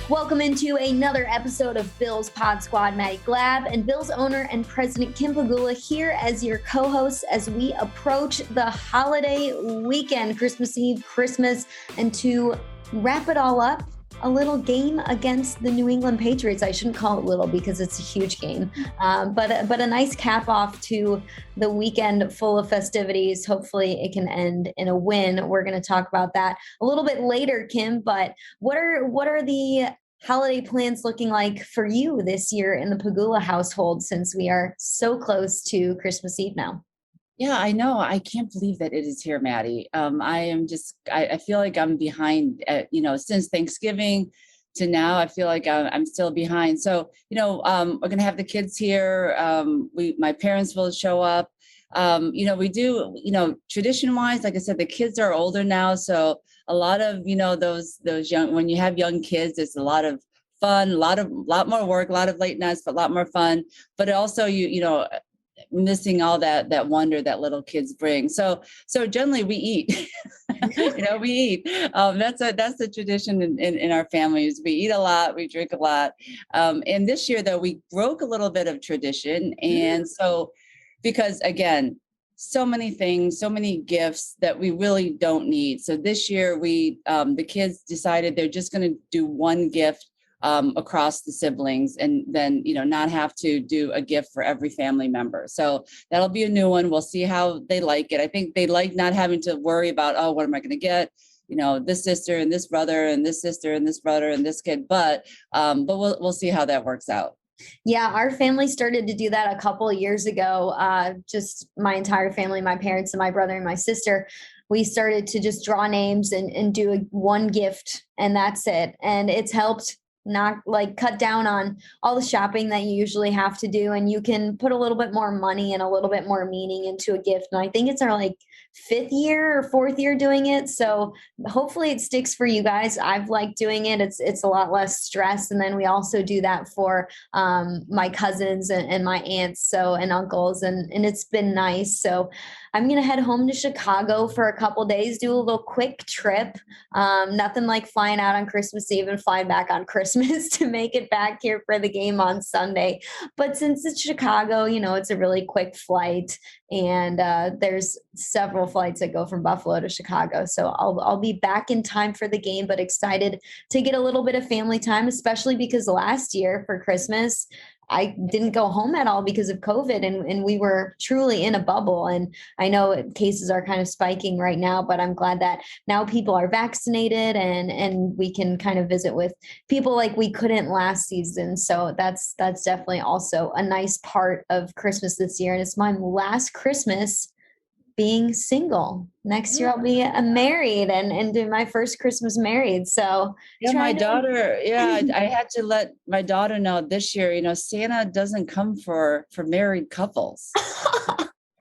Welcome into another episode of Bill's Pod Squad. Maddy, Glab, and Bill's owner and president Kim Pegula here as your co-hosts as we approach the holiday weekend, Christmas Eve, Christmas, and to wrap it all up, a little game against the New England Patriots. I shouldn't call it little because it's a huge game, but a nice cap off to the weekend full of festivities. Hopefully it can end in a win. We're going to talk about that a little bit later, Kim, but what are the holiday plans looking like for you this year in the Pegula household, since we are so close to Christmas Eve now? Yeah, I know. I can't believe that it is here, Maddy. I feel like I'm behind, since Thanksgiving to now, I feel like I'm still behind. So, we're going to have the kids here. My parents will show up. We do, tradition wise, like I said, the kids are older now. So a lot of, those young, when you have young kids, it's a lot of fun, a lot more work, a lot of late nights, but a lot more fun. But also, missing all that wonder that little kids bring. So generally we eat, we eat. That's the tradition in our families. We eat a lot, we drink a lot. And this year though, we broke a little bit of tradition. And so, because again, so many things, so many gifts that we really don't need. So this year the kids decided they're just going to do one gift across the siblings, and then not have to do a gift for every family member. So that'll be a new one. We'll see how they like it. I think they like not having to worry about, oh, what am I going to get? This sister and this brother and this sister and this brother and this kid. But we'll see how that works out. Yeah, our family started to do that a couple of years ago. Just my entire family, my parents and my brother and my sister. We started to just draw names and do one gift, and that's it. And it's helped not cut down on all the shopping that you usually have to do. And you can put a little bit more money and a little bit more meaning into a gift. And I think it's our fifth year or fourth year doing it. So hopefully it sticks for you guys. I've liked doing it. It's a lot less stress. And then we also do that for my cousins and my aunts and uncles. And it's been nice. So I'm going to head home to Chicago for a couple days, do a little quick trip. Nothing like flying out on Christmas Eve and flying back on Christmas to make it back here for the game on Sunday. But since it's Chicago, it's a really quick flight. And there's several flights that go from Buffalo to Chicago. So I'll be back in time for the game, but excited to get a little bit of family time, especially because last year for Christmas, I didn't go home at all because of COVID, and we were truly in a bubble. And I know cases are kind of spiking right now, but I'm glad that now people are vaccinated and we can kind of visit with people like we couldn't last season. So that's definitely also a nice part of Christmas this year. And it's my last Christmas being single. Next year I'll be married and do my first Christmas married. So yeah, my daughter, I had to let my daughter know this year, Santa doesn't come for married couples.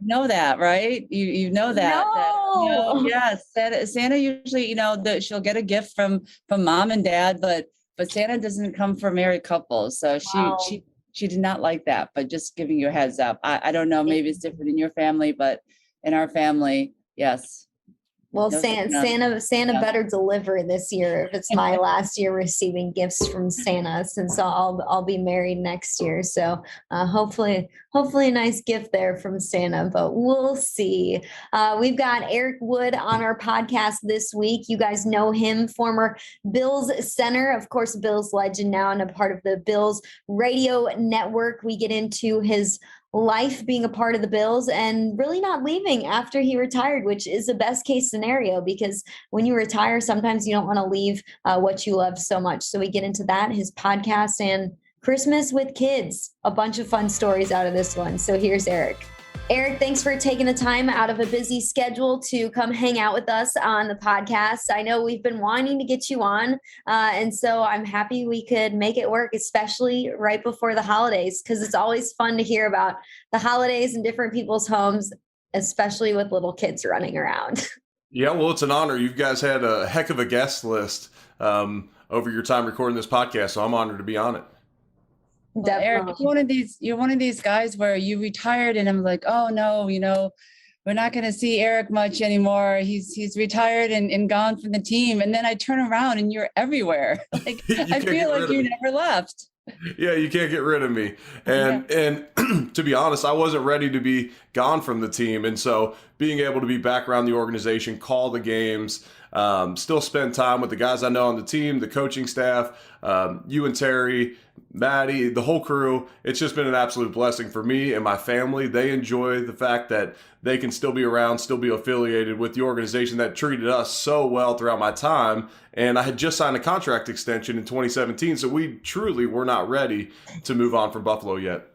Know that, right? You know that. No. Yes, Santa usually, that she'll get a gift from mom and dad, but Santa doesn't come for married couples. So she did not like that, but just giving you a heads up. I don't know, maybe it's different in your family, but in our family, yes. Well, Santa better deliver this year if it's my last year receiving gifts from Santa, since I'll be married next year. So hopefully a nice gift there from Santa, but we'll see. We've got Eric Wood on our podcast this week. You guys know him, former Bills center, of course, Bills legend now, and a part of the Bills radio network. We get into his life being a part of the Bills and really not leaving after he retired, which is the best case scenario, because when you retire, sometimes you don't want to leave what you love so much. So we get into that, his podcast, and Christmas with kids, a bunch of fun stories out of this one. So here's Eric. Eric, thanks for taking the time out of a busy schedule to come hang out with us on the podcast. I know we've been wanting to get you on, and so I'm happy we could make it work, especially right before the holidays, because it's always fun to hear about the holidays in different people's homes, especially with little kids running around. Yeah, well, it's an honor. You guys had a heck of a guest list over your time recording this podcast, so I'm honored to be on it. Well, Eric, you're one of these guys where you retired and I'm like, oh no, we're not going to see Eric much anymore. He's retired and gone from the team. And then I turn around and you're everywhere. Like, I feel like you never left. Yeah, you can't get rid of me. And to be honest, I wasn't ready to be gone from the team. And so being able to be back around the organization, call the games, still spend time with the guys I know on the team, the coaching staff, you and Terry, Maddy, the whole crew. It's just been an absolute blessing for me and my family. They enjoy the fact that they can still be around, still be affiliated with the organization that treated us so well throughout my time. And I had just signed a contract extension in 2017, so we truly were not ready to move on from Buffalo yet.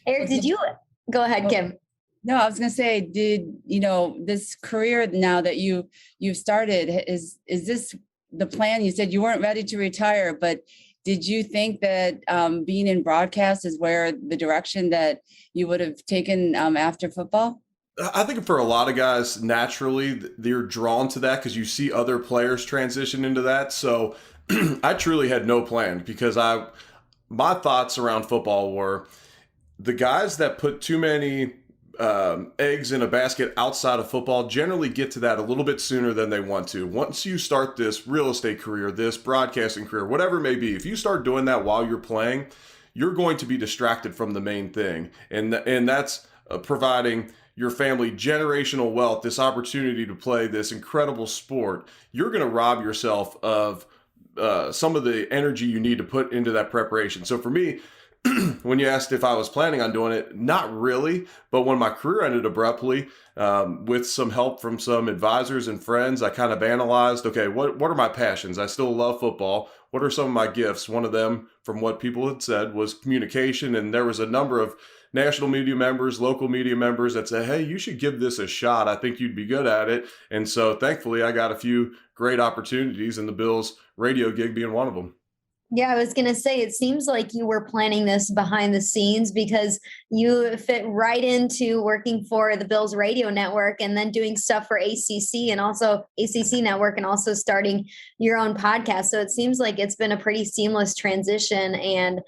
Eric, did you go ahead, Kim? No, I was going to say, did this career now that you've started, is this the plan? You said you weren't ready to retire, but did you think that being in broadcast is where the direction that you would have taken after football? I think for a lot of guys, naturally, they're drawn to that because you see other players transition into that. So I truly had no plan because my thoughts around football were the guys that put too many eggs in a basket outside of football generally get to that a little bit sooner than they want to. Once you start this real estate career, this broadcasting career, whatever it may be, if you start doing that while you're playing, you're going to be distracted from the main thing. And that's providing your family generational wealth, this opportunity to play this incredible sport. You're going to rob yourself of some of the energy you need to put into that preparation. So for me, when you asked if I was planning on doing it, not really. But when my career ended abruptly, with some help from some advisors and friends, I kind of analyzed, okay, what are my passions? I still love football. What are some of my gifts? One of them, from what people had said, was communication. And there was a number of national media members, local media members that said, hey, you should give this a shot. I think you'd be good at it. And so thankfully, I got a few great opportunities, and the Bills radio gig being one of them. Yeah, I was going to say, it seems like you were planning this behind the scenes because you fit right into working for the Bills radio network and then doing stuff for ACC and also ACC network and also starting your own podcast. So it seems like it's been a pretty seamless transition and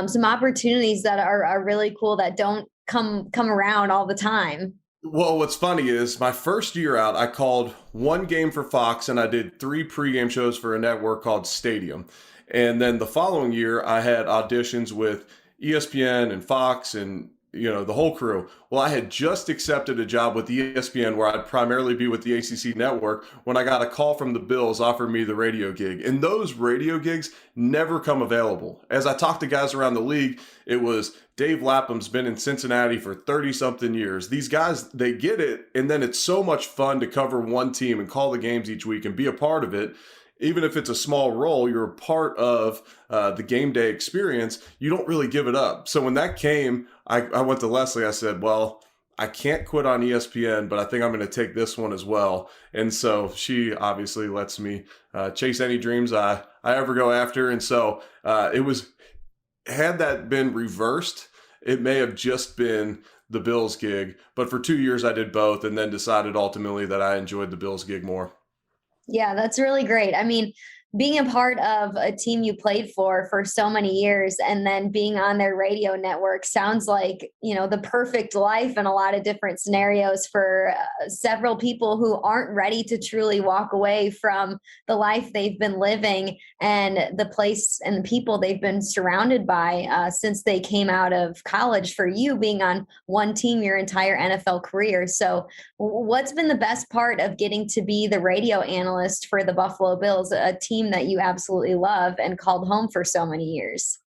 some opportunities that are really cool that don't come around all the time. Well, what's funny is my first year out, I called one game for Fox and I did 3 pregame shows for a network called Stadium. And then the following year, I had auditions with ESPN and Fox and, the whole crew. Well, I had just accepted a job with ESPN where I'd primarily be with the ACC network when I got a call from the Bills offering me the radio gig. And those radio gigs never come available. As I talked to guys around the league, it was Dave Lapham's been in Cincinnati for 30-something years. These guys, they get it, and then it's so much fun to cover one team and call the games each week and be a part of it. Even if it's a small role, you're a part of the game day experience. You don't really give it up. So when that came, I went to Leslie. I said, well, I can't quit on ESPN, but I think I'm going to take this one as well. And so she obviously lets me chase any dreams I ever go after. And so had that been reversed, it may have just been the Bills gig. But for 2 years, I did both and then decided ultimately that I enjoyed the Bills gig more. Yeah, that's really great. I mean, being a part of a team you played for so many years and then being on their radio network sounds like, the perfect life in a lot of different scenarios for several people who aren't ready to truly walk away from the life they've been living and the place and the people they've been surrounded by since they came out of college, for you being on one team your entire NFL career. So what's been the best part of getting to be the radio analyst for the Buffalo Bills, a team that you absolutely love and called home for so many years?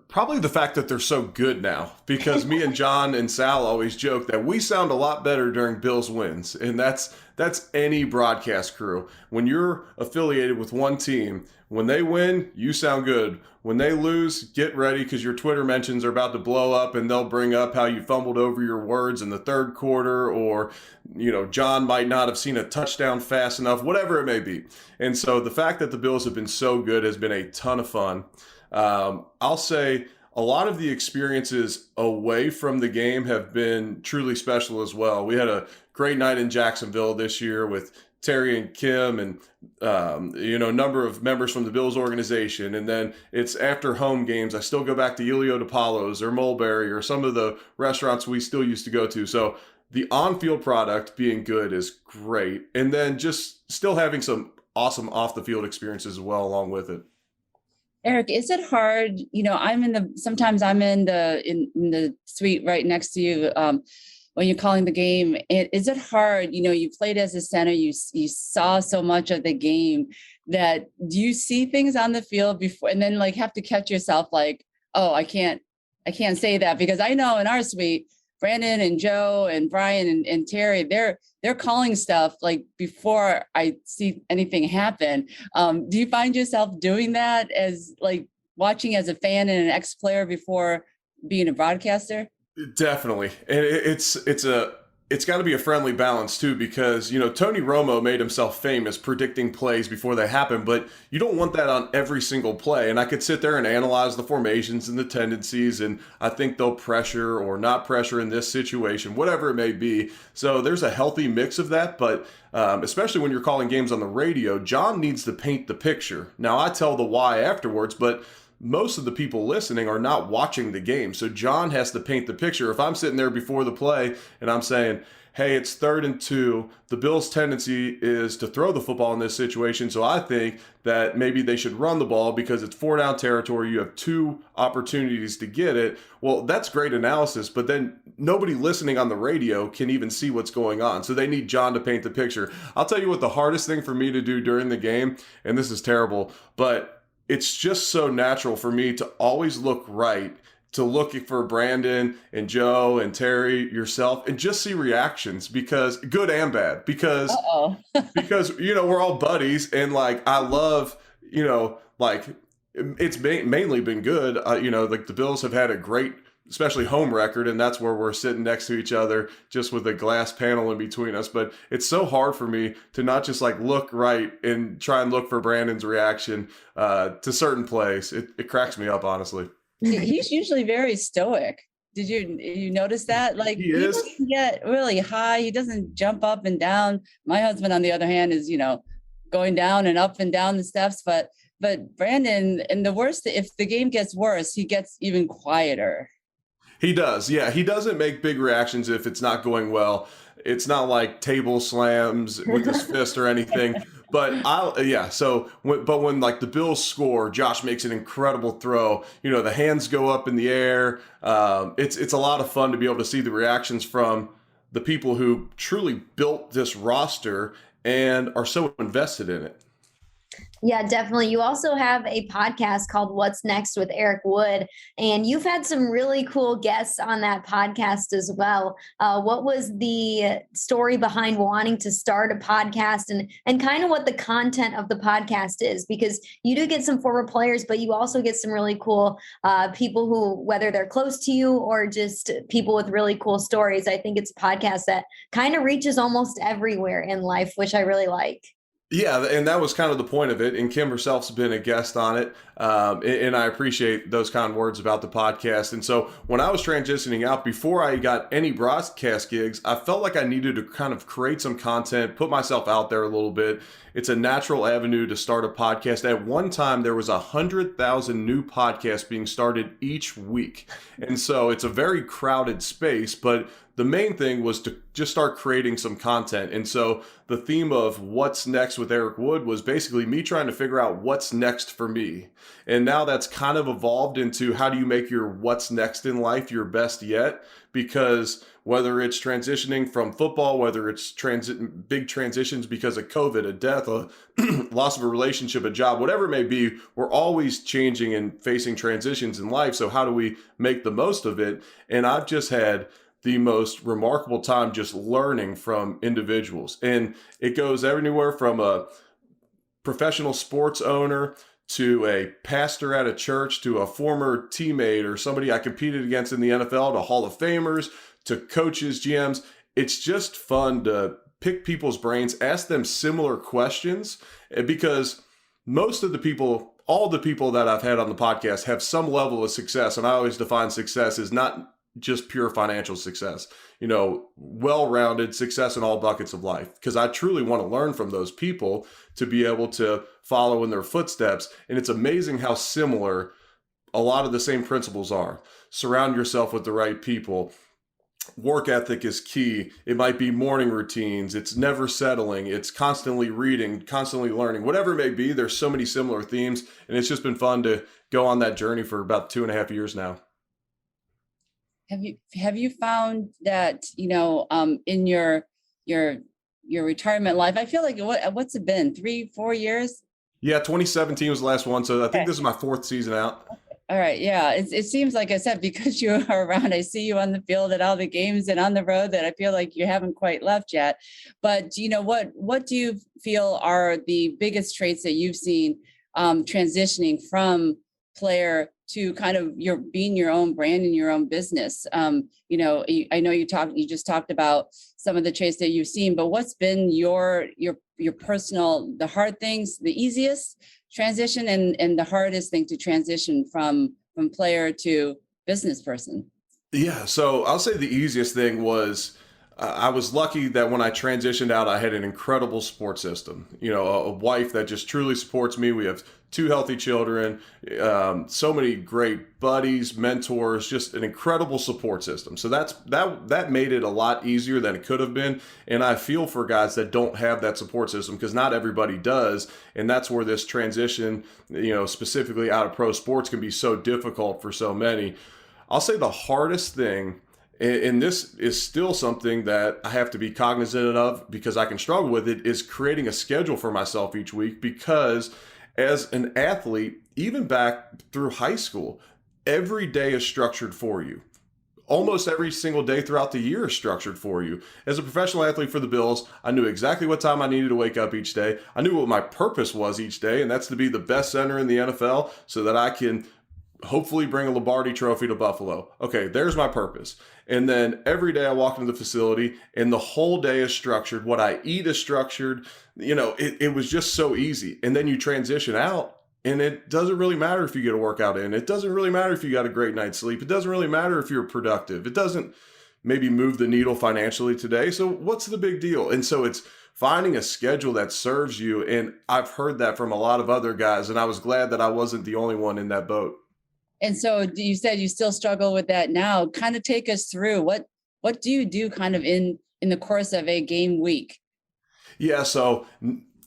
Probably the fact that they're so good now, because me and John and Sal always joke that we sound a lot better during Bills wins. And that's any broadcast crew. When you're affiliated with one team, when they win, you sound good. When they lose, get ready because your Twitter mentions are about to blow up and they'll bring up how you fumbled over your words in the third quarter, or, John might not have seen a touchdown fast enough, whatever it may be. And so the fact that the Bills have been so good has been a ton of fun. I'll say a lot of the experiences away from the game have been truly special as well. We had a great night in Jacksonville this year with Terry and Kim and a number of members from the Bills organization. And then it's after home games. I still go back to Elio DiPaolo's or Mulberry or some of the restaurants we still used to go to. So the on-field product being good is great. And then just still having some awesome off-the-field experiences as well along with it. Eric, is it hard? Sometimes I'm in the suite right next to you when you're calling the game. Is it hard? You played as a center, you saw so much of the game that do you see things on the field before and then like have to catch yourself like, oh, I can't say that because I know in our suite, Brandon and Joe and Brian and Terry, they're calling stuff like before I see anything happen. Do you find yourself doing that as like watching as a fan and an ex-player before being a broadcaster? Definitely. And it's got to be a friendly balance too, because, Tony Romo made himself famous predicting plays before they happen, but you don't want that on every single play. And I could sit there and analyze the formations and the tendencies, and I think they'll pressure or not pressure in this situation, whatever it may be. So there's a healthy mix of that, but especially when you're calling games on the radio, John needs to paint the picture. Now I tell the why afterwards, but most of the people listening are not watching the game. So John has to paint the picture. If I'm sitting there before the play and I'm saying, hey, it's 3rd and 2, the Bills' tendency is to throw the football in this situation. So I think that maybe they should run the ball because it's 4-down territory. You have 2 opportunities to get it. Well, that's great analysis, but then nobody listening on the radio can even see what's going on. So they need John to paint the picture. I'll tell you what the hardest thing for me to do during the game, and this is terrible, but it's just so natural for me to always look right, to look for Brandon and Joe and Terry, yourself, and just see reactions, because good and bad, because we're all buddies, and like I love, it's mainly been good. Like the Bills have had a great, especially home record, and that's where we're sitting next to each other just with a glass panel in between us. But it's so hard for me to not just like look right and try and look for Brandon's reaction to certain plays. It cracks me up, honestly. He's usually very stoic. Did you notice that? Like he doesn't get really high. He doesn't jump up and down. My husband, on the other hand, is going down and up and down the steps. But Brandon, and the worst, if the game gets worse, he gets even quieter. He does. Yeah. He doesn't make big reactions if it's not going well. It's not like table slams with his fist or anything. But when like the Bills score, Josh makes an incredible throw. The hands go up in the air. It's a lot of fun to be able to see the reactions from the people who truly built this roster and are so invested in it. Yeah, definitely. You also have a podcast called What's Next with Eric Wood, and you've had some really cool guests on that podcast as well. What was the story behind wanting to start a podcast and kind of what the content of the podcast is? Because you do get some former players, but you also get some really cool people who, whether they're close to you or just people with really cool stories. I think it's a podcast that kind of reaches almost everywhere in life, which I really like. Yeah, and that was kind of the point of it. And Kim herself's been a guest on it. And I appreciate those kind words about the podcast. And so when I was transitioning out, before I got any broadcast gigs, I felt like I needed to kind of create some content, put myself out there a little bit. It's a natural avenue to start a podcast. At one time, there was 100,000 new podcasts being started each week. And so it's a very crowded space, but the main thing was to just start creating some content. And so the theme of What's Next with Eric Wood was basically me trying to figure out what's next for me. And now that's kind of evolved into how do you make your what's next in life your best yet? Because whether it's transitioning from football, whether it's big transitions because of COVID, a death, a loss of a relationship, a job, whatever it may be, we're always changing and facing transitions in life. So how do we make the most of it? And I've just had the most remarkable time just learning from individuals. And it goes everywhere from a professional sports owner to a pastor at a church to a former teammate or somebody I competed against in the NFL to Hall of Famers to coaches, GMs. It's just fun to pick people's brains, ask them similar questions, because most of the people all the people that I've had on the podcast have some level of success. And I always define success as not just pure financial success, well-rounded success in all buckets of life. Because I truly want to learn from those people to be able to follow in their footsteps. And it's amazing how similar a lot of the same principles are. Surround yourself with the right people. Work ethic is key. It might be morning routines. It's never settling. It's constantly reading, constantly learning, whatever it may be. There's so many similar themes, and it's just been fun to go on that journey for about 2.5 years now. Have you found that, in your retirement life, I feel like what's it been, 3-4 years? Yeah, 2017 was the last one. So I think this is my 4th season out. All right. Yeah. It seems like I said, because you are around, I see you on the field at all the games and on the road, that I feel like you haven't quite left yet. But what do you feel are the biggest traits that you've seen transitioning from player to kind of being your own brand and your own business? I know you just talked about some of the traits that you've seen, but what's been your personal, the hard things, the easiest transition and the hardest thing to transition from player to business person? Yeah. So I'll say the easiest thing was I was lucky that when I transitioned out, I had an incredible support system, a wife that just truly supports me. We have 2 healthy children, so many great buddies, mentors, just an incredible support system. So that made it a lot easier than it could have been. And I feel for guys that don't have that support system, because not everybody does. And that's where this transition, specifically out of pro sports, can be so difficult for so many. I'll say the hardest thing, and this is still something that I have to be cognizant of because I can struggle with it, is creating a schedule for myself each week. Because as an athlete, even back through high school, every day is structured for you. Almost every single day throughout the year is structured for you. As a professional athlete for the Bills, I knew exactly what time I needed to wake up each day. I knew what my purpose was each day, and that's to be the best center in the NFL so that I can hopefully bring a Lombardi trophy to Buffalo. Okay, there's my purpose. And then every day I walk into the facility and the whole day is structured. What I eat is structured. It was just so easy. And then you transition out and it doesn't really matter if you get a workout in. It doesn't really matter if you got a great night's sleep. It doesn't really matter if you're productive. It doesn't maybe move the needle financially today. So what's the big deal? And so it's finding a schedule that serves you. And I've heard that from a lot of other guys. And I was glad that I wasn't the only one in that boat. And so you said you still struggle with that now. Kind of take us through what do you do kind of in the course of a game week? Yeah, so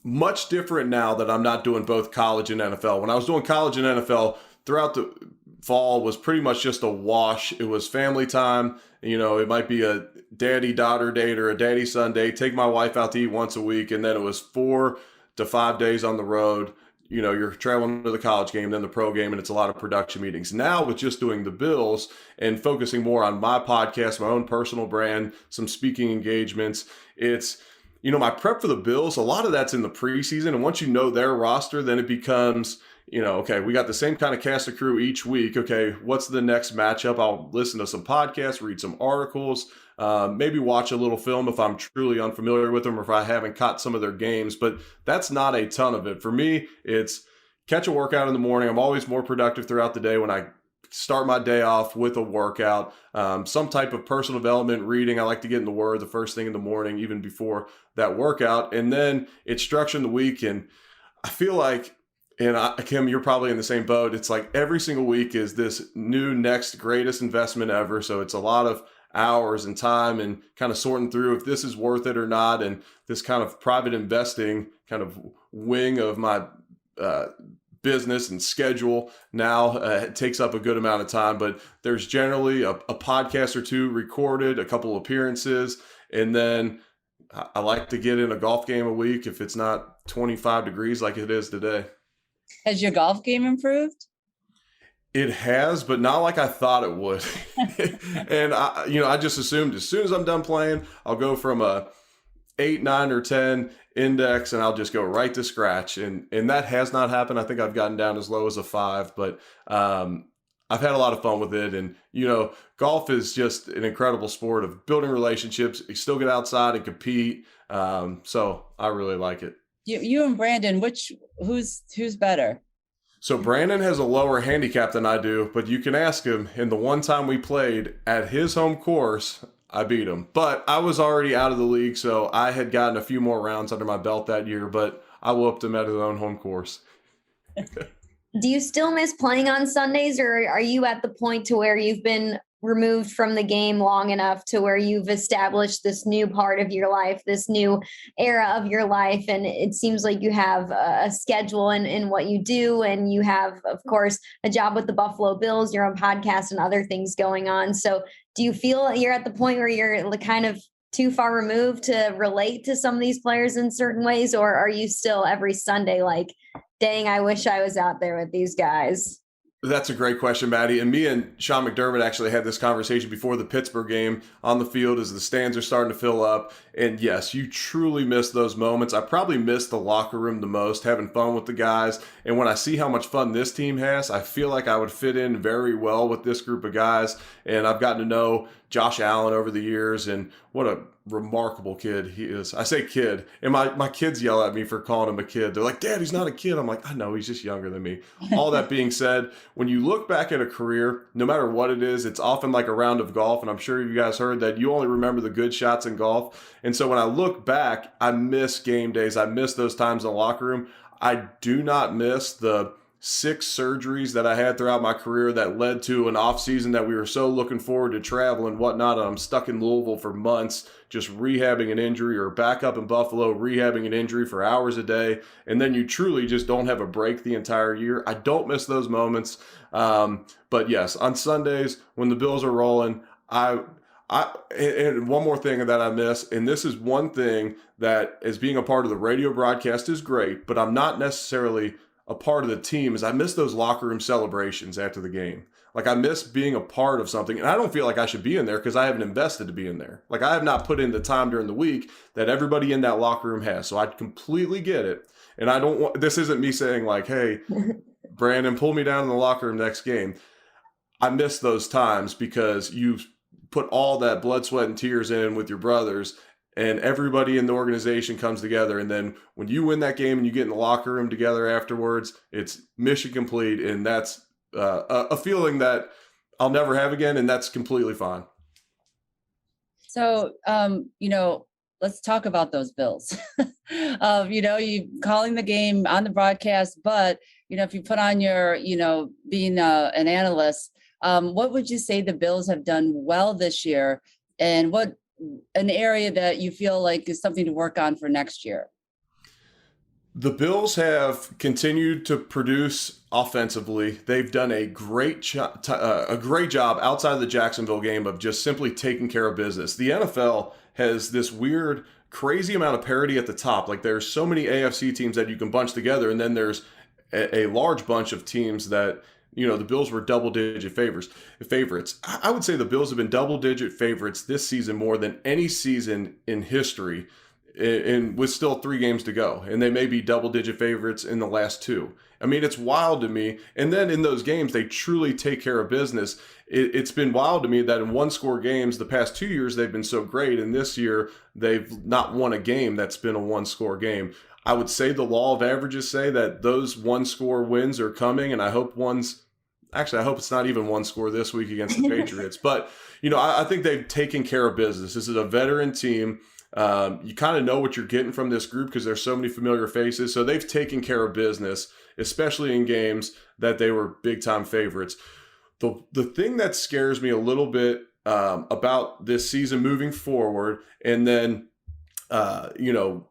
much different now that I'm not doing both college and NFL. When I was doing college and NFL, throughout the fall was pretty much just a wash. It was family time. It might be a daddy-daughter date or a daddy-son date. Take my wife out to eat once a week. And then it was 4 to 5 days on the road. You're traveling to the college game, then the pro game, and it's a lot of production meetings. Now with just doing the Bills and focusing more on my podcast, my own personal brand, some speaking engagements, it's, my prep for the Bills, a lot of that's in the preseason. And once you know their roster, then it becomes, okay, we got the same kind of cast of crew each week. Okay, what's the next matchup? I'll listen to some podcasts, read some articles, maybe watch a little film if I'm truly unfamiliar with them or if I haven't caught some of their games, but that's not a ton of it. For me, it's catch a workout in the morning. I'm always more productive throughout the day when I start my day off with a workout, some type of personal development, reading. I like to get in the Word the first thing in the morning, even before that workout. And then it's structuring the week. And I feel like, Kim, you're probably in the same boat. It's like every single week is this new next greatest investment ever. So it's a lot of hours and time and kind of sorting through if this is worth it or not. And this kind of private investing kind of wing of my business and schedule now takes up a good amount of time. But there's generally a podcast or 2 recorded, a couple appearances, and then I like to get in a golf game a week if it's not 25 degrees like it is today. Has your golf game improved? It has, but not like I thought it would. And I just assumed as soon as I'm done playing, I'll go from a 8, 9, or 10 index and I'll just go right to scratch. And that has not happened. I think I've gotten down as low as a 5, but I've had a lot of fun with it. And, golf is just an incredible sport of building relationships. You still get outside and compete. So I really like it. You and Brandon, who's better? So Brandon has a lower handicap than I do, but you can ask him. In the one time we played at his home course, I beat him. But I was already out of the league, so I had gotten a few more rounds under my belt that year, but I whooped him at his own home course. Do you still miss playing on Sundays, or are you at the point to where you've been removed from the game long enough to where you've established this new part of your life, this new era of your life, and it seems like you have a schedule in what you do, and you have, of course, a job with the Buffalo Bills, your own podcast, and other things going on. So do you feel you're at the point where you're kind of too far removed to relate to some of these players in certain ways, or are you still every Sunday like, dang, I wish I was out there with these guys? That's a great question, Maddy. And me and Sean McDermott actually had this conversation before the Pittsburgh game on the field as the stands are starting to fill up. And yes, you truly miss those moments. I probably miss the locker room the most, having fun with the guys. And when I see how much fun this team has, I feel like I would fit in very well with this group of guys. And I've gotten to know Josh Allen over the years, and what a remarkable kid he is. I say kid, and my kids yell at me for calling him a kid. They're like, Dad, he's not a kid. I'm like, I know, he's just younger than me. All that being said, when you look back at a career, no matter what it is, it's often like a round of golf, and I'm sure you guys heard that you only remember the good shots in golf. And so when I look back, I miss game days. I miss those times in the locker room. I do not miss the 6 surgeries that I had throughout my career that led to an off season that we were so looking forward to travel and whatnot. And I'm stuck in Louisville for months, just rehabbing an injury, or back up in Buffalo, rehabbing an injury for hours a day. And then you truly just don't have a break the entire year. I don't miss those moments. But yes, on Sundays when the Bills are rolling, and one more thing that I miss, and this is one thing that as being a part of the radio broadcast is great, but I'm not necessarily a part of the team, is I miss those locker room celebrations after the game. Like, I miss being a part of something, and I don't feel like I should be in there because I haven't invested to be in there. Like, I have not put in the time during the week that everybody in that locker room has. So I completely get it. And I don't want, this isn't me saying like, hey, Brandon, pull me down in the locker room next game. I miss those times because you've put all that blood, sweat, and tears in with your brothers, and everybody in the organization comes together. And then when you win that game and you get in the locker room together afterwards, it's mission complete. And that's a feeling that I'll never have again. And that's completely fine. So, let's talk about those Bills. You calling the game on the broadcast, but, if you put on your, being an analyst, what would you say the Bills have done well this year, and what an area that you feel like is something to work on for next year? The Bills have continued to produce offensively. They've done a great job outside of the Jacksonville game of just simply taking care of business. The NFL has this weird, crazy amount of parity at the top. Like, there's so many AFC teams that you can bunch together, and then there's a large bunch of teams that, the Bills were double-digit favorites. I would say the Bills have been double-digit favorites this season more than any season in history, and with still 3 games to go. And they may be double-digit favorites in the last 2. I mean, it's wild to me. And then in those games, they truly take care of business. It's been wild to me that in one-score games, the past 2 years, they've been so great. And this year, they've not won a game that's been a one-score game. I would say the law of averages say that those one-score wins are coming, and I hope it's not even one score this week against the Patriots. But, I think they've taken care of business. This is a veteran team. You kind of know what you're getting from this group because there's so many familiar faces. So they've taken care of business, especially in games that they were big-time favorites. The thing that scares me a little bit about this season moving forward, and then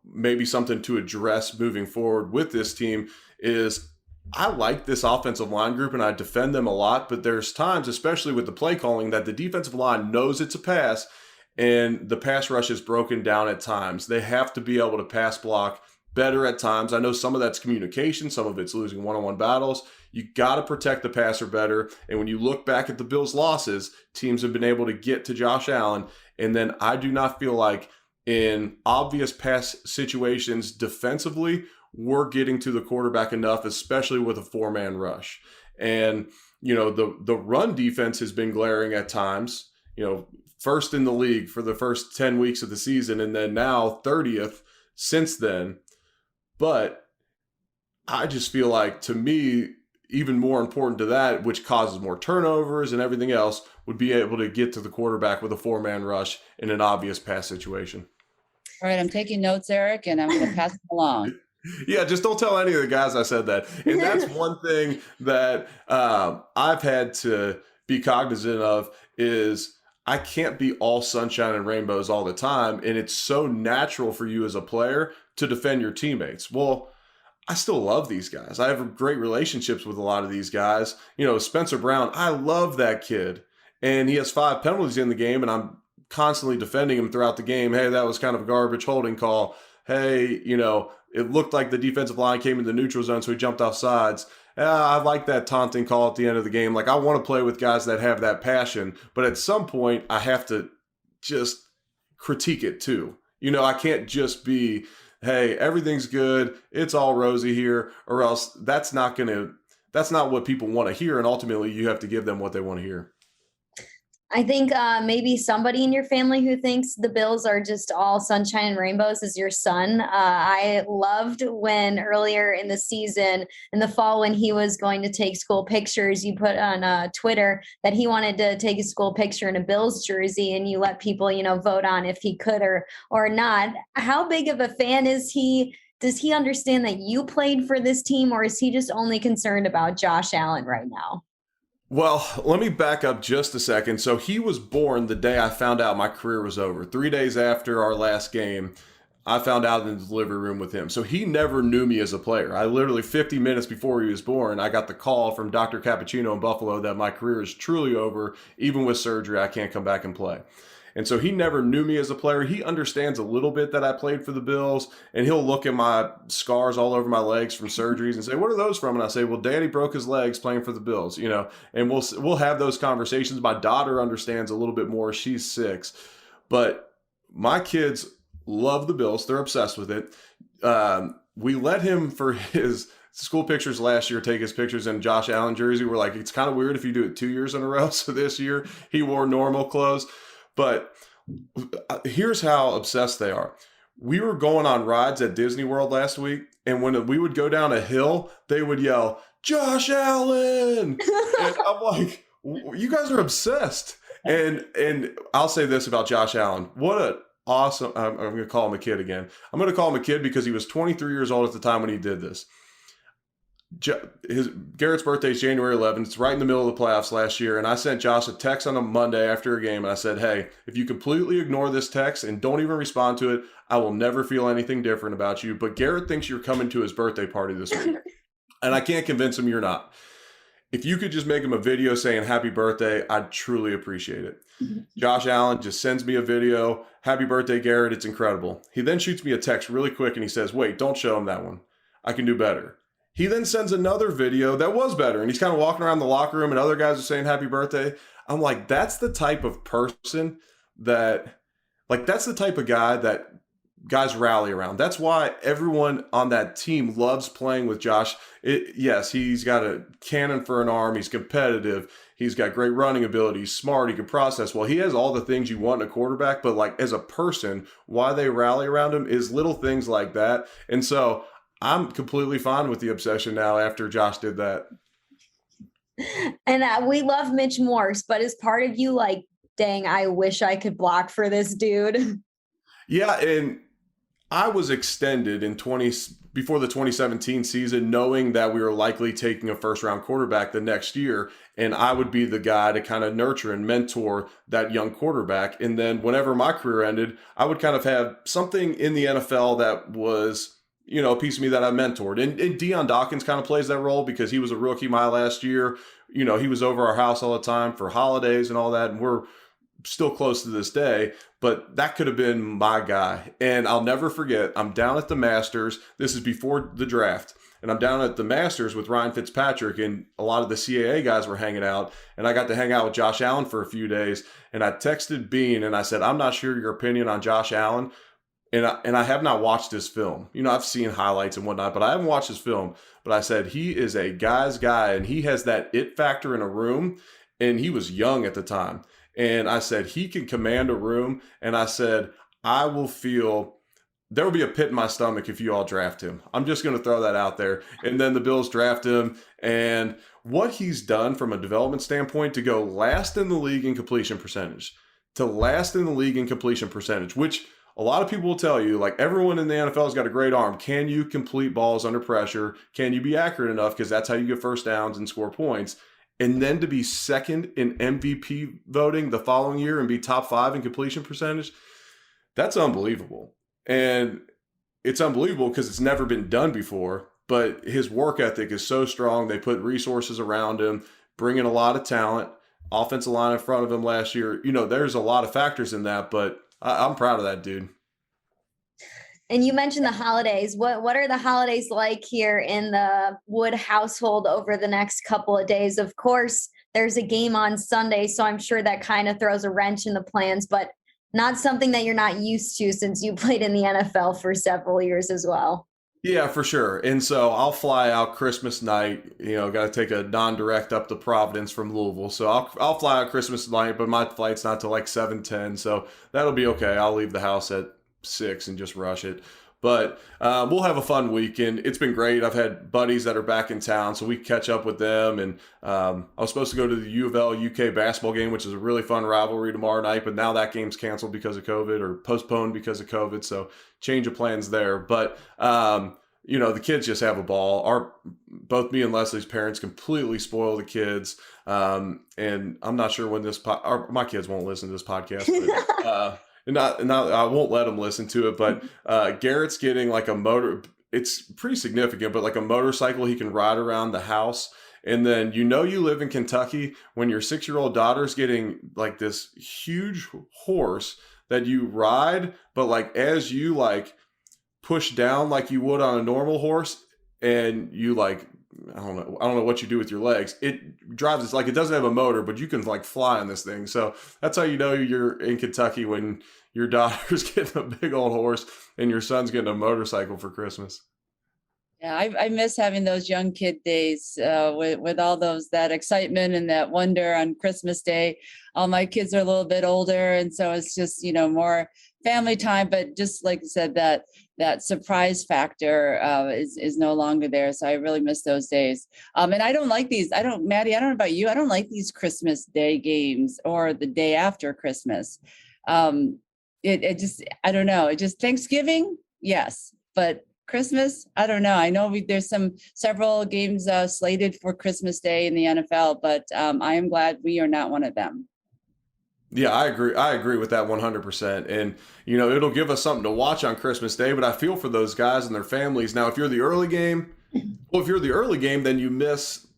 maybe something to address moving forward with this team, is I like this offensive line group and I defend them a lot, but there's times, especially with the play calling, that the defensive line knows it's a pass and the pass rush is broken down at times. They have to be able to pass block better at times. I know some of that's communication, some of it's losing one-on-one battles. You got to protect the passer better. And when you look back at the Bills' losses, teams have been able to get to Josh Allen. And then I do not feel like in obvious pass situations defensively, we're getting to the quarterback enough, especially with a 4-man rush. And, the run defense has been glaring at times, first in the league for the first 10 weeks of the season, and then now 30th since then. But I just feel like, to me, even more important to that, which causes more turnovers and everything else, would be able to get to the quarterback with a 4-man rush in an obvious pass situation. All right, I'm taking notes, Eric, and I'm going to pass them along. Yeah, just don't tell any of the guys I said that. And that's one thing that I've had to be cognizant of is I can't be all sunshine and rainbows all the time. And it's so natural for you as a player to defend your teammates. Well, I still love these guys. I have great relationships with a lot of these guys. Spencer Brown, I love that kid. And he has 5 penalties in the game, and I'm constantly defending him throughout the game. Hey, that was kind of a garbage holding call. Hey, it looked like the defensive line came in the neutral zone, so he jumped off sides. I like that taunting call at the end of the game. Like, I want to play with guys that have that passion, but at some point, I have to just critique it too. I can't just be, hey, everything's good, it's all rosy here, or else that's not what people want to hear, and ultimately, you have to give them what they want to hear. I think maybe somebody in your family who thinks the Bills are just all sunshine and rainbows is your son. I loved when earlier in the season, in the fall, when he was going to take school pictures, you put on Twitter that he wanted to take a school picture in a Bills jersey, and you let people, vote on if he could or not. How big of a fan is he? Does he understand that you played for this team, or is he just only concerned about Josh Allen right now? Well, let me back up just a second. So he was born the day I found out my career was over. 3 days after our last game, I found out in the delivery room with him. So he never knew me as a player. I literally, 50 minutes before he was born, I got the call from Dr. Cappuccino in Buffalo that my career is truly over. Even with surgery, I can't come back and play. And so he never knew me as a player. He understands a little bit that I played for the Bills, and he'll look at my scars all over my legs from surgeries and say, "What are those from?" And I say, "Well, Daddy broke his legs playing for the Bills," and we'll have those conversations. My daughter understands a little bit more. She's 6, but my kids love the Bills. They're obsessed with it. We let him, for his school pictures last year, take his pictures in Josh Allen jersey. We're like, it's kind of weird if you do it 2 years in a row. So this year he wore normal clothes. But here's how obsessed they are. We were going on rides at Disney World last week, and when we would go down a hill, they would yell, "Josh Allen!" And I'm like, you guys are obsessed. And I'll say this about Josh Allen. What an awesome, I'm going to call him a kid again. I'm going to call him a kid because he was 23 years old at the time when he did this. Garrett's birthday is January 11th. It's right in the middle of the playoffs last year. And I sent Josh a text on a Monday after a game. And I said, "Hey, if you completely ignore this text and don't even respond to it, I will never feel anything different about you. But Garrett thinks you're coming to his birthday party this week. And I can't convince him you're not. If you could just make him a video saying happy birthday, I'd truly appreciate it." Josh Allen just sends me a video. "Happy birthday, Garrett. It's incredible." He then shoots me a text really quick and he says, "Wait, don't show him that one. I can do better." He then sends another video that was better, and he's kind of walking around the locker room and other guys are saying happy birthday. I'm like, that's the type of person that's the type of guy that guys rally around. That's why everyone on that team loves playing with Josh. Yes, he's got a cannon for an arm. He's competitive. He's got great running ability. He's smart. He can process well. He has all the things you want in a quarterback, but as a person, why they rally around him is little things like that. And so I'm completely fine with the obsession now after Josh did that. And we love Mitch Morse, but is part of you like, dang, I wish I could block for this dude? Yeah, and I was extended before the 2017 season, knowing that we were likely taking a first-round quarterback the next year, and I would be the guy to kind of nurture and mentor that young quarterback. And then whenever my career ended, I would kind of have something in the NFL that was a piece of me that I mentored. And Deion Dawkins kind of plays that role because he was a rookie my last year. He was over our house all the time for holidays and all that. And we're still close to this day, but that could have been my guy. And I'll never forget, I'm down at the Masters. This is before the draft. And I'm down at the Masters with Ryan Fitzpatrick, and a lot of the CAA guys were hanging out. And I got to hang out with Josh Allen for a few days. And I texted Bean and I said, "I'm not sure your opinion on Josh Allen. And I have not watched his film. I've seen highlights and whatnot, but I haven't watched his film." But I said, he is a guy's guy, and he has that it factor in a room, and he was young at the time. And I said, he can command a room, and I said, I will feel there will be a pit in my stomach if you all draft him. I'm just going to throw that out there. And then the Bills draft him, and what he's done from a development standpoint to go last in the league in completion percentage, which a lot of people will tell you, like, everyone in the NFL has got a great arm. Can you complete balls under pressure? Can you be accurate enough? Because that's how you get first downs and score points. And then to be second in MVP voting the following year and be top 5 in completion percentage, that's unbelievable. And it's unbelievable because it's never been done before, but his work ethic is so strong. They put resources around him, bring in a lot of talent, offensive line in front of him last year. You know, there's a lot of factors in that, but I'm proud of that dude. And you mentioned the holidays. What are the holidays like here in the Wood household over the next couple of days? Of course, there's a game on Sunday, so I'm sure that kind of throws a wrench in the plans, but not something that you're not used to since you played in the NFL for several years as well. Yeah, for sure. And so I'll fly out Christmas night. You know, got to take a non-direct up to Providence from Louisville. So I'll fly out Christmas night, but my flight's not till like 7:10. So that'll be okay. I'll leave the house at 6 and just rush it. But we'll have a fun weekend. It's been great. I've had buddies that are back in town, so we catch up with them. And I was supposed to go to the U of L UK basketball game, which is a really fun rivalry tomorrow night. But now that game's canceled because of COVID, or postponed because of COVID. So change of plans there. But you know, the kids just have a ball. Both me and Leslie's parents completely spoil the kids. And I'm not sure when my kids won't listen to this podcast, but not I won't let them listen to it. But Garrett's getting like a motor. It's pretty significant, but like a motorcycle he can ride around the house. And then, you know, you live in Kentucky when your 6-year-old daughter's getting like this huge horse that you ride, but like as you like push down like you would on a normal horse, and you like, I don't know what you do with your legs. It drives, it's like it doesn't have a motor, but you can like fly on this thing. So that's how you know you're in Kentucky, when your daughter's getting a big old horse and your son's getting a motorcycle for Christmas. Yeah, I miss having those young kid days with all that excitement and that wonder on Christmas Day. All my kids are a little bit older, and so it's just, you know, more family time. But just like you said, that surprise factor is no longer there. So I really miss those days. And I don't like these. Maddy, I don't know about you. I don't like these Christmas Day games or the day after Christmas. It just, I don't know. It just, Thanksgiving, yes, but Christmas, I don't know. I know there's several games slated for Christmas Day in the NFL, but I am glad we are not one of them. Yeah, I agree with that 100%. And, you know, it'll give us something to watch on Christmas Day, but I feel for those guys and their families. Now, if you're the early game, then you miss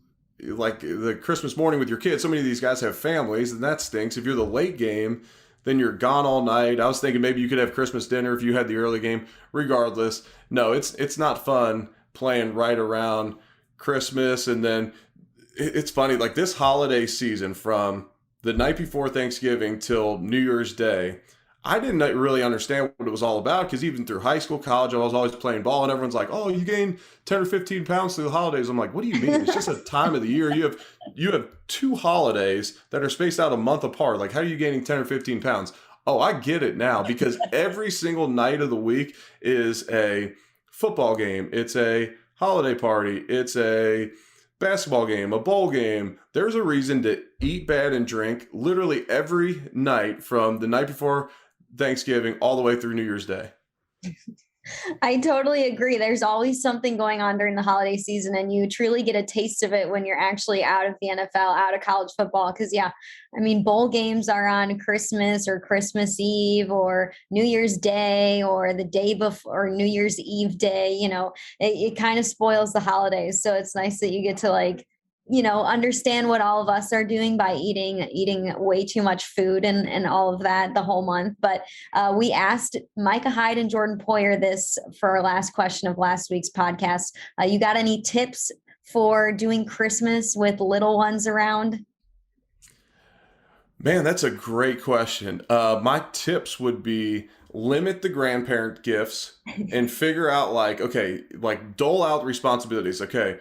like the Christmas morning with your kids. So many of these guys have families, and that stinks. If you're the late game, then you're gone all night. I was thinking maybe you could have Christmas dinner if you had the early game. Regardless, no, it's not fun playing right around Christmas. And then it's funny, like this holiday season, from the night before Thanksgiving till New Year's Day, I didn't really understand what it was all about, because even through high school, college, I was always playing ball, and everyone's like, oh, you gained 10 or 15 pounds through the holidays. I'm like, what do you mean? It's just a time of the year. You have 2 holidays that are spaced out a month apart. Like, how are you gaining 10 or 15 pounds? Oh, I get it now, because every single night of the week is a football game. It's a holiday party. It's a basketball game, a bowl game. There's a reason to eat bad and drink literally every night, from the night before Thanksgiving all the way through New Year's Day. I totally agree. There's always something going on during the holiday season, and you truly get a taste of it when you're actually out of the NFL, out of college football. Because, yeah, I mean, bowl games are on Christmas or Christmas Eve or New Year's Day or the day before, or New Year's Eve day. You know, it kind of spoils the holidays. So it's nice that you get to, like, you know, understand what all of us are doing by eating way too much food and all of that the whole month. But we asked Micah Hyde and Jordan Poyer this for our last question of last week's podcast. You got any tips for doing Christmas with little ones around? Man, that's a great question. My tips would be limit the grandparent gifts and figure out, like, okay, like dole out responsibilities. Okay,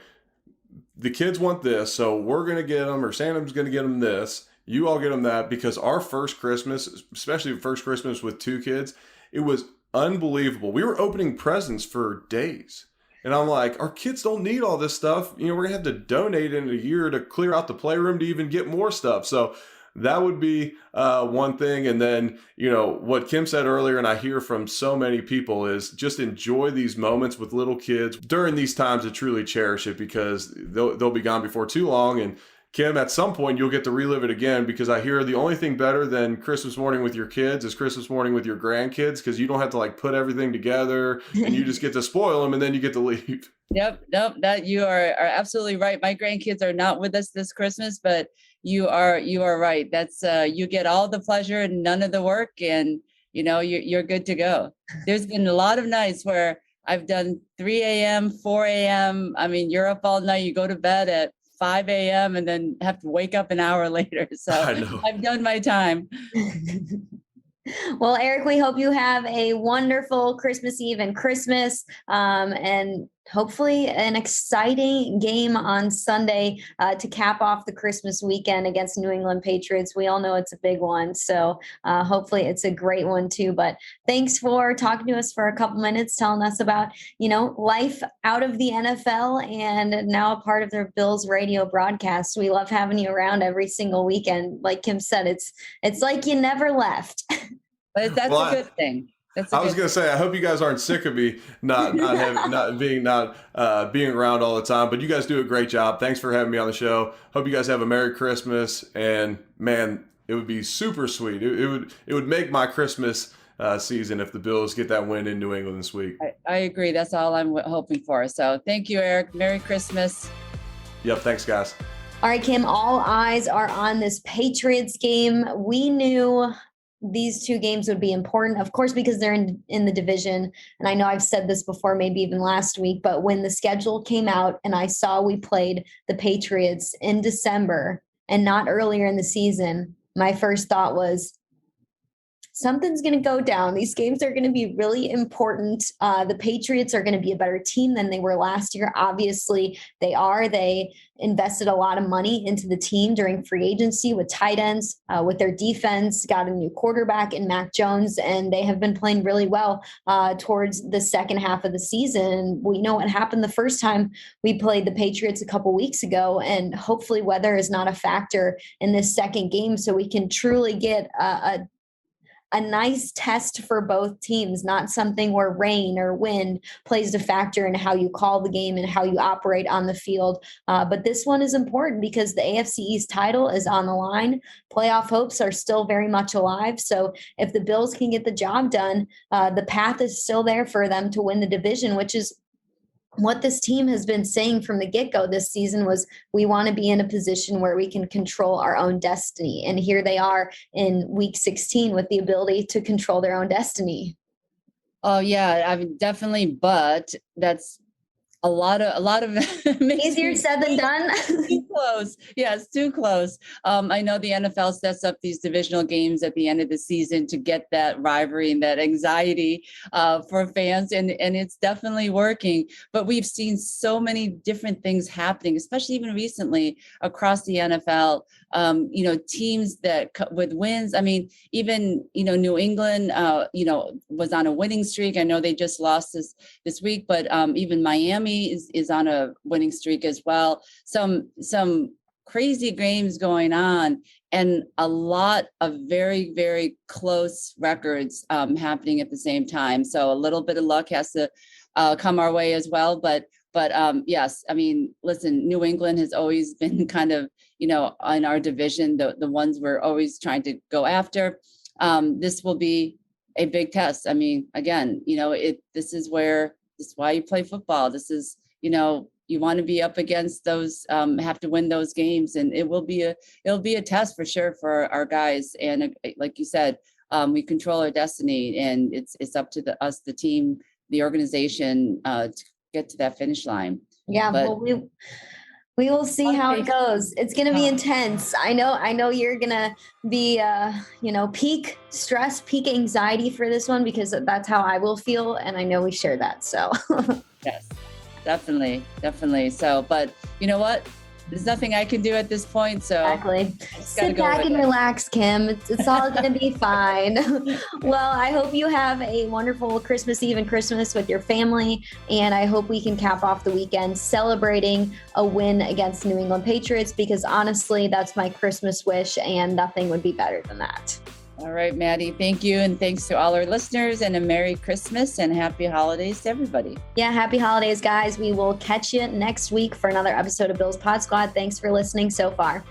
the kids want this, so we're going to get them, or Santa's going to get them this. You all get them that, because our first Christmas, especially first Christmas with 2 kids, it was unbelievable. We were opening presents for days. And I'm like, our kids don't need all this stuff. We're going to have to donate in a year to clear out the playroom to even get more stuff. So that would be one thing. And then, what Kim said earlier, and I hear from so many people, is just enjoy these moments with little kids during these times, to truly cherish it, because they'll be gone before too long. And Kim, at some point you'll get to relive it again, because I hear the only thing better than Christmas morning with your kids is Christmas morning with your grandkids, because you don't have to like put everything together and you just get to spoil them and then you get to leave. Yep. Nope. That you are absolutely right. My grandkids are not with us this Christmas, but you are right. That's you get all the pleasure and none of the work, and you're good to go. There's been a lot of nights where I've done 3 a.m., 4 a.m. I mean, you're up all night. You go to bed at 5 a.m. and then have to wake up an hour later. So I've done my time. Well, Eric, we hope you have a wonderful Christmas Eve and Christmas, and hopefully an exciting game on Sunday to cap off the Christmas weekend against New England Patriots. We all know it's a big one, so hopefully it's a great one too. But thanks for talking to us for a couple minutes, telling us about, life out of the NFL and now a part of their Bills radio broadcast. We love having you around every single weekend. Like Kim said, it's like you never left. But that's a good thing. I was going to say, I hope you guys aren't sick of me not being around all the time, but you guys do a great job. Thanks for having me on the show. Hope you guys have a Merry Christmas, and man, it would be super sweet. It would make my Christmas season if the Bills get that win in New England this week. I agree. That's all I'm hoping for. So thank you, Eric. Merry Christmas. Yep. Thanks, guys. All right, Kim, all eyes are on this Patriots game. We knew these two games would be important, of course, because they're in the division. And I know I've said this before, maybe even last week, but when the schedule came out and I saw we played the Patriots in December and not earlier in the season, my first thought was, something's going to go down. These games are going to be really important. The Patriots are going to be a better team than they were last year. Obviously, they are. They invested a lot of money into the team during free agency with tight ends, with their defense, got a new quarterback in Mac Jones, and they have been playing really well towards the second half of the season. We know what happened the first time we played the Patriots a couple weeks ago, and hopefully weather is not a factor in this second game, so we can truly get a nice test for both teams, not something where rain or wind plays a factor in how you call the game and how you operate on the field. But this one is important because the AFC East title is on the line. Playoff hopes are still very much alive. So if the Bills can get the job done, the path is still there for them to win the division, which is what this team has been saying from the get-go this season. Was we want to be in a position where we can control our own destiny. And here they are in week 16 with the ability to control their own destiny. Oh yeah, I mean, definitely. But that's a lot of easier said than done. Too close. Yes, too close. I know the NFL sets up these divisional games at the end of the season to get that rivalry and that anxiety for fans, and it's definitely working. But we've seen so many different things happening, especially even recently across the NFL. Teams that with wins. I mean, even New England, was on a winning streak. I know they just lost this week, but even Miami is on a winning streak as well. Some crazy games going on, and a lot of very, very close records happening at the same time. So a little bit of luck has to come our way as well. But yes, I mean, listen, New England has always been kind of, in our division, the ones we're always trying to go after. This will be a big test. I mean, again, this is why you play football. This is, you want to be up against those, have to win those games, and it'll be a test for sure for our guys. And like you said, we control our destiny, and it's up to us, the team, the organization, to get to that finish line. Yeah, but we will see how it goes. It's going to be intense. I know you're going to be, peak stress, peak anxiety for this one, because that's how I will feel. And I know we share that. So yes, definitely. So, but you know what? there's nothing I can do at this point. So Exactly. Sit back and relax, Kim. It's all going to be fine. Well, I hope you have a wonderful Christmas Eve and Christmas with your family. And I hope we can cap off the weekend celebrating a win against New England Patriots, because honestly, that's my Christmas wish and nothing would be better than that. All right, Maddy, thank you. And thanks to all our listeners, and a Merry Christmas and Happy Holidays to everybody. Yeah, happy holidays, guys. We will catch you next week for another episode of Bill's Pod Squad. Thanks for listening so far.